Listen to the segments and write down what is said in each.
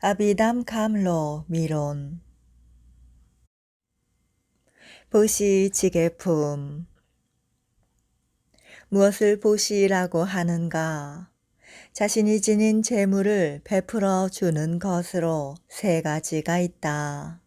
아비담 감로 미론 보시지게품 무엇을 보시라고 하는가? 자신이 지닌 재물을 베풀어 주는 것으로 세 가지가 있다.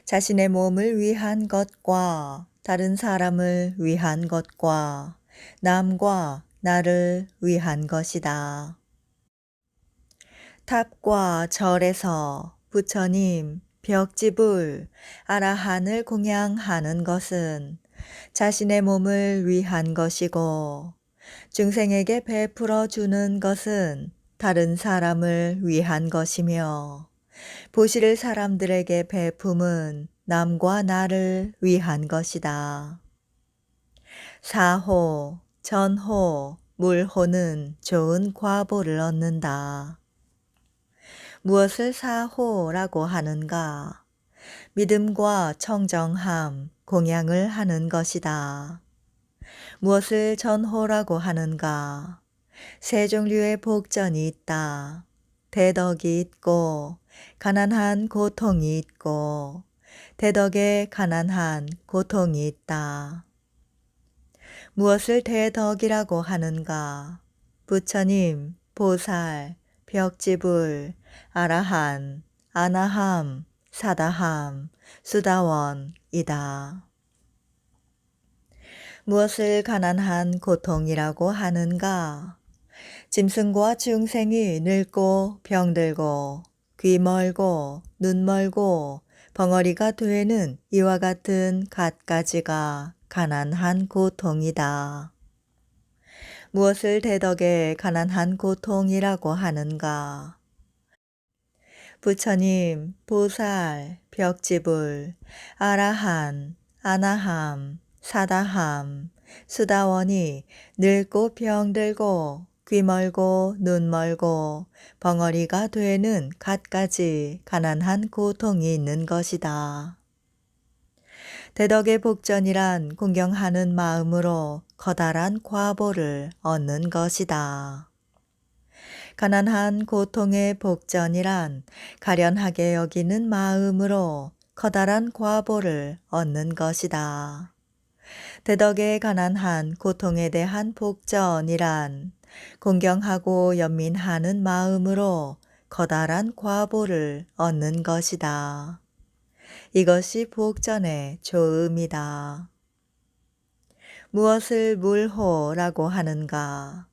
자신의 몸을 위한 것과 다른 사람을 위한 것과 남과 나를 위한 것이다. 탑과 절에서 부처님, 벽지불, 아라한을 공양하는 것은 자신의 몸을 위한 것이고 중생에게 베풀어 주는 것은 다른 사람을 위한 것이며 보실 사람들에게 베품은 남과 나를 위한 것이다. 사호, 전호, 물호는 좋은 과보를 얻는다. 무엇을 사호라고 하는가? 믿음과 청정함, 공양을 하는 것이다. 무엇을 전호라고 하는가? 세 종류의 복전이 있다. 대덕이 있고 가난한 고통이 있고 대덕에 가난한 고통이 있다. 무엇을 대덕이라고 하는가? 부처님, 보살, 벽지불, 아라한, 아나함, 사다함, 수다원이다. 무엇을 가난한 고통이라고 하는가? 짐승과 중생이 늙고 병들고 귀 멀고 눈 멀고 벙어리가 되는 이와 같은 갖가지가 가난한 고통이다. 무엇을 대덕에 가난한 고통이라고 하는가? 부처님, 보살, 벽지불, 아라한, 아나함, 사다함, 수다원이 늙고 병들고 귀 멀고 눈 멀고 벙어리가 되는 갖가지 가난한 고통이 있는 것이다. 대덕의 복전이란 공경하는 마음으로 커다란 과보를 얻는 것이다. 가난한 고통의 복전이란 가련하게 여기는 마음으로 커다란 과보를 얻는 것이다. 대덕의 가난한 고통에 대한 복전이란 공경하고 연민하는 마음으로 커다란 과보를 얻는 것이다. 이것이 복전의 조음이다. 무엇을 물호라고 하는가?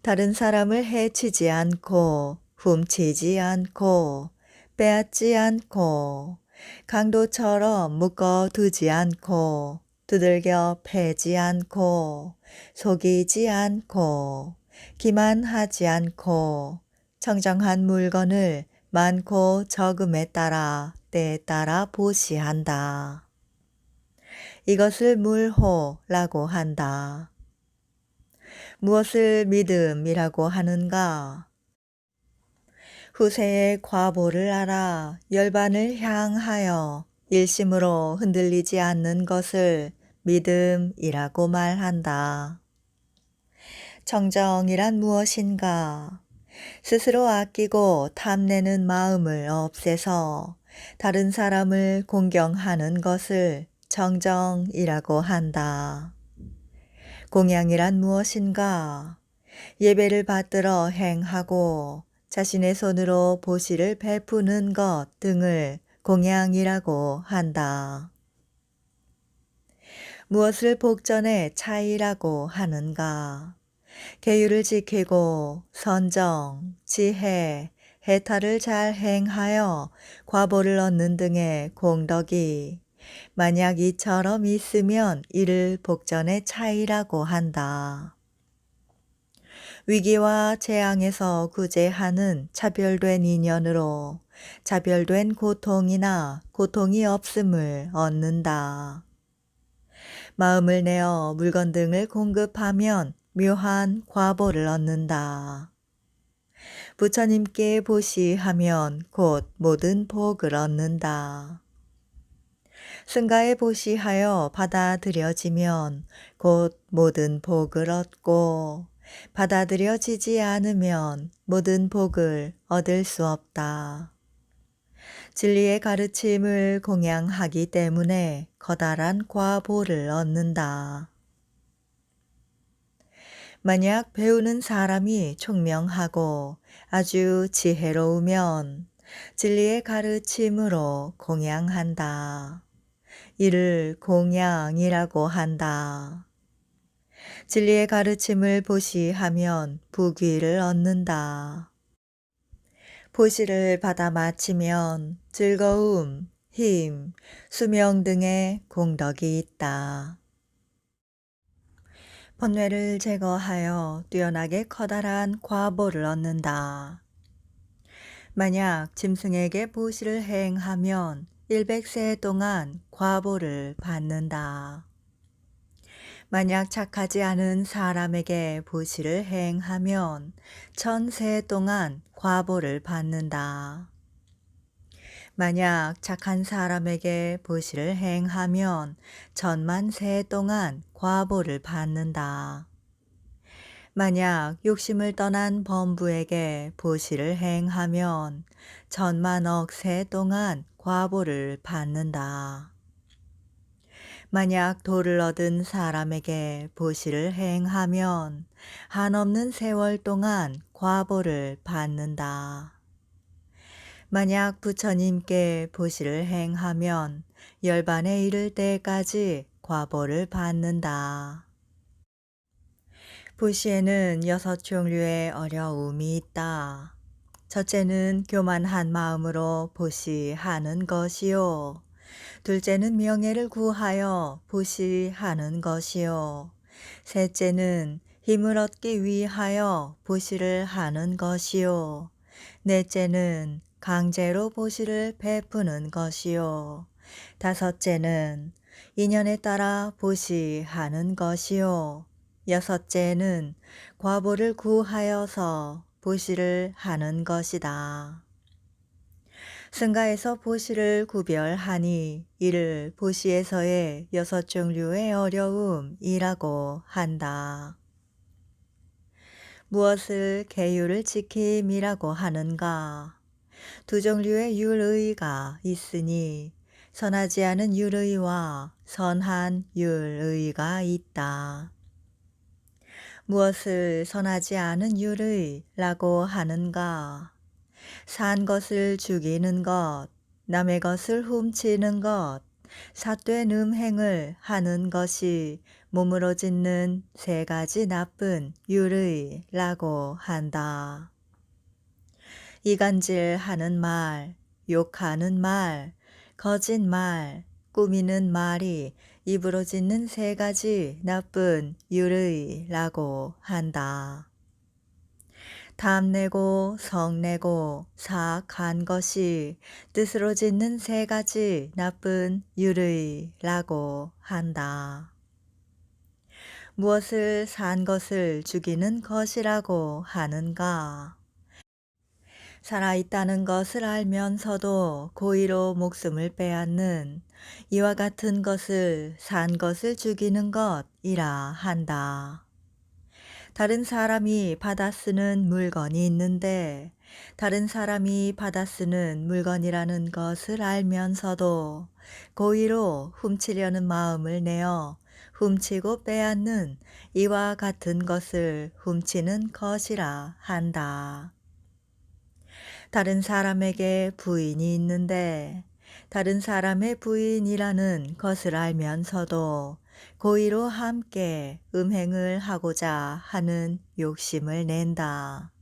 다른 사람을 해치지 않고 훔치지 않고 빼앗지 않고 강도처럼 묶어두지 않고 두들겨 패지 않고 속이지 않고 기만하지 않고 청정한 물건을 많고 적음에 따라 때에 따라 보시한다. 이것을 물호라고 한다. 무엇을 믿음이라고 하는가? 후세의 과보를 알아 열반을 향하여 일심으로 흔들리지 않는 것을 믿음이라고 말한다. 청정이란 무엇인가? 스스로 아끼고 탐내는 마음을 없애서 다른 사람을 공경하는 것을 정정이라고 한다. 공양이란 무엇인가? 예배를 받들어 행하고 자신의 손으로 보시를 베푸는 것 등을 공양이라고 한다. 무엇을 복전의 차이라고 하는가? 계율을 지키고 선정, 지혜, 해탈을 잘 행하여 과보를 얻는 등의 공덕이 만약 이처럼 있으면 이를 복전의 차이라고 한다. 위기와 재앙에서 구제하는 차별된 인연으로 차별된 고통이나 고통이 없음을 얻는다. 마음을 내어 물건 등을 공급하면 묘한 과보를 얻는다. 부처님께 보시하면 곧 모든 복을 얻는다. 승가에 보시하여 받아들여지면 곧 모든 복을 얻고 받아들여지지 않으면 모든 복을 얻을 수 없다. 진리의 가르침을 공양하기 때문에 커다란 과보를 얻는다. 만약 배우는 사람이 총명하고 아주 지혜로우면 진리의 가르침으로 공양한다. 이를 공양이라고 한다. 진리의 가르침을 보시하면 부귀를 얻는다. 보시를 받아 마치면 즐거움, 힘, 수명 등의 공덕이 있다. 번뇌를 제거하여 뛰어나게 커다란 과보를 얻는다. 만약 짐승에게 보시를 행하면 100세 동안 과보를 받는다. 만약 착하지 않은 사람에게 보시를 행하면 1000세 동안 과보를 받는다. 만약 착한 사람에게 보시를 행하면 10,000,000세 동안 과보를 받는다. 만약 욕심을 떠난 범부에게 보시를 행하면 10,000,000억 세 동안 과보를 받는다. 만약 도를 얻은 사람에게 보시를 행하면 한없는 세월 동안 과보를 받는다. 만약 부처님께 보시를 행하면 열반에 이를 때까지 과보를 받는다. 보시에는 6종류의 어려움이 있다. 첫째는 교만한 마음으로 보시하는 것이요. 둘째는 명예를 구하여 보시하는 것이요. 셋째는 힘을 얻기 위하여 보시를 하는 것이요. 넷째는 강제로 보시를 베푸는 것이요. 다섯째는 인연에 따라 보시하는 것이요. 여섯째는 과보를 구하여서 보시를 하는 것이다. 승가에서 보시를 구별하니 이를 보시에서의 6종류의 어려움이라고 한다. 무엇을 계율을 지킴이라고 하는가? 2종류의 율의가 있으니 선하지 않은 율의와 선한 율의가 있다. 무엇을 선하지 않은 율의라고 하는가? 산 것을 죽이는 것, 남의 것을 훔치는 것, 삿된 음행을 하는 것이 몸으로 짓는 3가지 나쁜 율의라고 한다. 이간질하는 말, 욕하는 말, 거짓말, 꾸미는 말이 입으로 짓는 3가지 나쁜 율의라고 한다. 탐내고 성내고 사악한 것이 뜻으로 짓는 3가지 나쁜 율의라고 한다. 무엇을 산 것을 죽이는 것이라고 하는가? 살아있다는 것을 알면서도 고의로 목숨을 빼앗는 이와 같은 것을 산 것을 죽이는 것이라 한다. 다른 사람이 받아 쓰는 물건이 있는데 다른 사람이 받아 쓰는 물건이라는 것을 알면서도 고의로 훔치려는 마음을 내어 훔치고 빼앗는 이와 같은 것을 훔치는 것이라 한다. 다른 사람에게 부인이 있는데 다른 사람의 부인이라는 것을 알면서도 고의로 함께 음행을 하고자 하는 욕심을 낸다.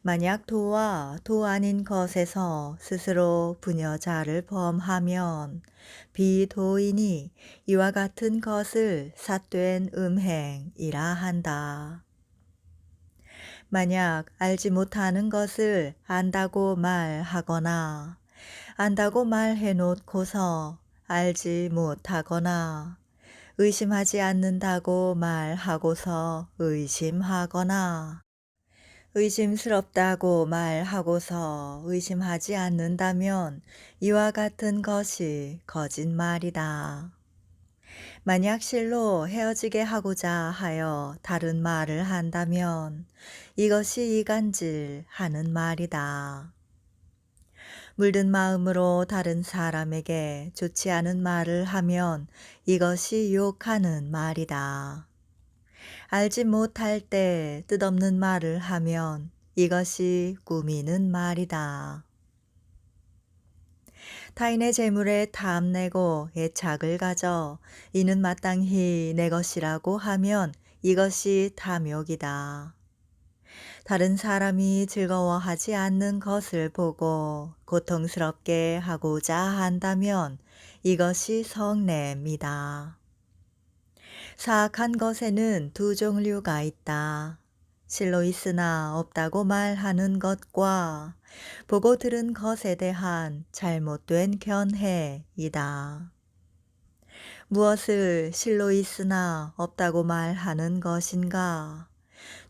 만약 도와 도 아닌 것에서 스스로 부녀자를 범하면 비도인이 이와 같은 것을 삿된 음행이라 한다. 만약 알지 못하는 것을 안다고 말하거나 안다고 말해 놓고서 알지 못하거나 의심하지 않는다고 말하고서 의심하거나 의심스럽다고 말하고서 의심하지 않는다면 이와 같은 것이 거짓말이다. 만약 실로 헤어지게 하고자 하여 다른 말을 한다면 이것이 이간질 하는 말이다. 물든 마음으로 다른 사람에게 좋지 않은 말을 하면 이것이 욕하는 말이다. 알지 못할 때 뜻없는 말을 하면 이것이 꾸미는 말이다. 타인의 재물에 탐내고 애착을 가져 이는 마땅히 내 것이라고 하면 이것이 탐욕이다. 다른 사람이 즐거워하지 않는 것을 보고 고통스럽게 하고자 한다면 이것이 성냄이다. 사악한 것에는 두 종류가 있다. 실로 있으나 없다고 말하는 것과 보고 들은 것에 대한 잘못된 견해이다. 무엇을 실로 있으나 없다고 말하는 것인가?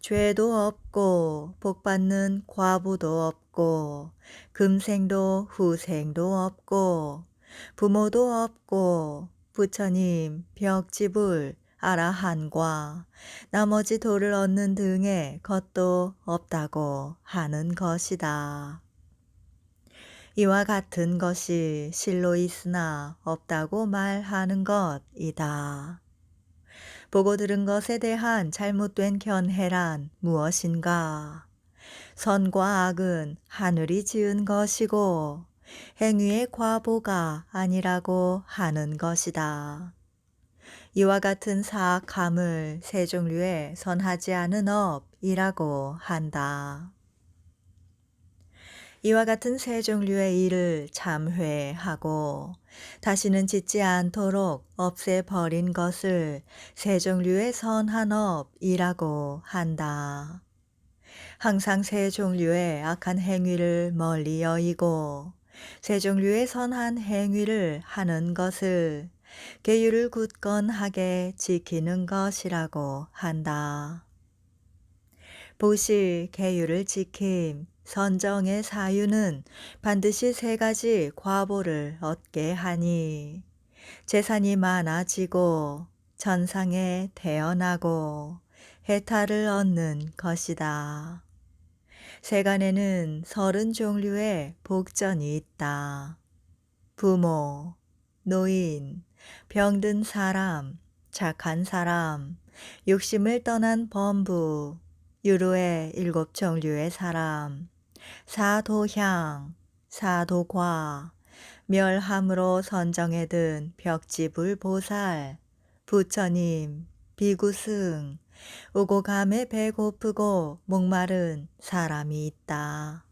죄도 없고 복받는 과부도 없고 금생도 후생도 없고 부모도 없고 부처님 벽지불 아라한과 나머지 도를 얻는 등의 것도 없다고 하는 것이다. 이와 같은 것이 실로 있으나 없다고 말하는 것이다. 보고 들은 것에 대한 잘못된 견해란 무엇인가? 선과 악은 하늘이 지은 것이고 행위의 과보가 아니라고 하는 것이다. 이와 같은 사악함을 세 종류의 선하지 않은 업이라고 한다. 이와 같은 세 종류의 일을 참회하고 다시는 짓지 않도록 없애버린 것을 세 종류의 선한 업이라고 한다. 항상 세 종류의 악한 행위를 멀리 여의고 세 종류의 선한 행위를 하는 것을 계율을 굳건하게 지키는 것이라고 한다. 보시 계율을 지킴, 선정의 사유는 반드시 세 가지 과보를 얻게 하니 재산이 많아지고 천상에 태어나고 해탈을 얻는 것이다. 세간에는 30종류의 복전이 있다. 부모, 노인, 병든 사람, 착한 사람, 욕심을 떠난 범부, 유로의 7종류의 사람, 사도향, 사도과, 멸함으로 선정에 든 벽지불보살, 부처님, 비구승, 오고 감에 배고프고 목마른 사람이 있다.